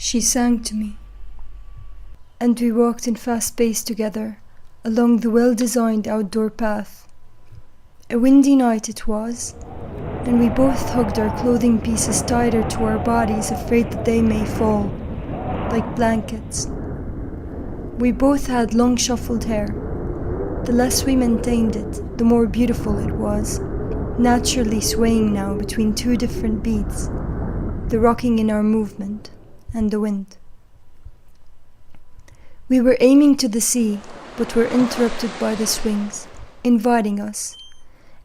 She sang to me, and we walked in fast pace together along the well-designed outdoor path. A windy night it was, and we both hugged our clothing pieces tighter to our bodies, afraid that they may fall, like blankets. We both had long shuffled hair. The less we maintained it, the more beautiful it was, naturally swaying now between two different beats, the rocking in our movement and the wind. We were aiming to the sea, but were interrupted by the swings, inviting us.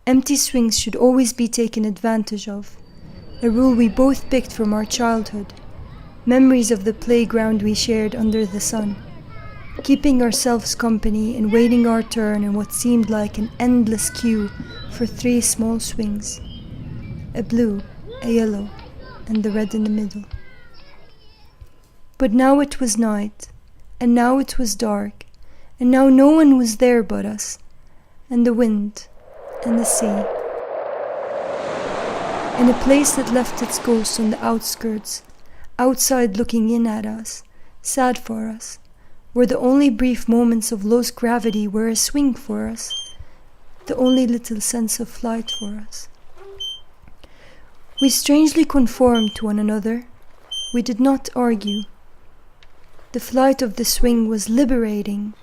Empty swings should always be taken advantage of, a rule we both picked from our childhood, memories of the playground we shared under the sun, keeping ourselves company and waiting our turn in what seemed like an endless queue for 3 small swings, a blue, a yellow, and the red in the middle. But now it was night, and now it was dark, and now no one was there but us, and the wind, and the sea. In a place that left its ghost on the outskirts, outside looking in at us, sad for us, where the only brief moments of lost gravity were a swing for us, the only little sense of flight for us. We strangely conformed to one another. We did not argue. The flight of the swing was liberating,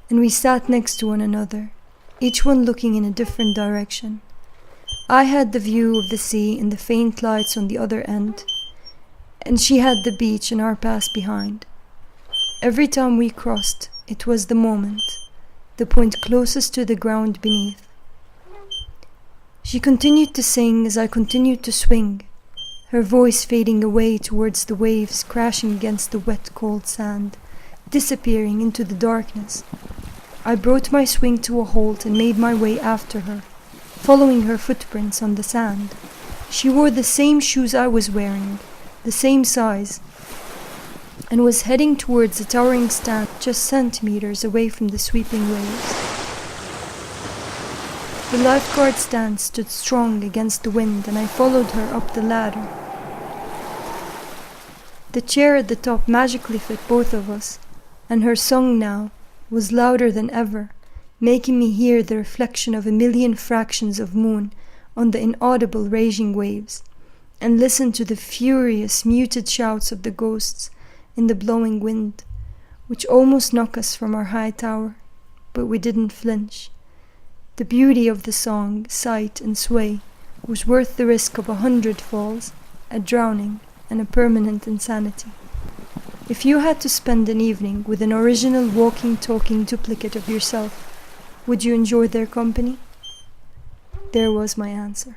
and we sat next to one another, each one looking in a different direction. I had the view of the sea and the faint lights on the other end, and she had the beach and our past behind. Every time we crossed, it was the moment, the point closest to the ground beneath. She continued to sing as I continued to swing, her voice fading away towards the waves crashing against the wet, cold sand, disappearing into the darkness. I brought my swing to a halt and made my way after her, following her footprints on the sand. She wore the same shoes I was wearing, the same size, and was heading towards a towering stand just centimeters away from the sweeping waves. The lifeguard stand stood strong against the wind, and I followed her up the ladder. The chair at the top magically fit both of us, and her song now was louder than ever, making me hear the reflection of a million fractions of moon on the inaudible raging waves, and listen to the furious, muted shouts of the ghosts in the blowing wind, which almost knocked us from our high tower, but we didn't flinch. The beauty of the song, sight, and sway was worth the risk of 100 falls, a drowning, and a permanent insanity. If you had to spend an evening with an original walking, talking duplicate of yourself, would you enjoy their company? There was my answer.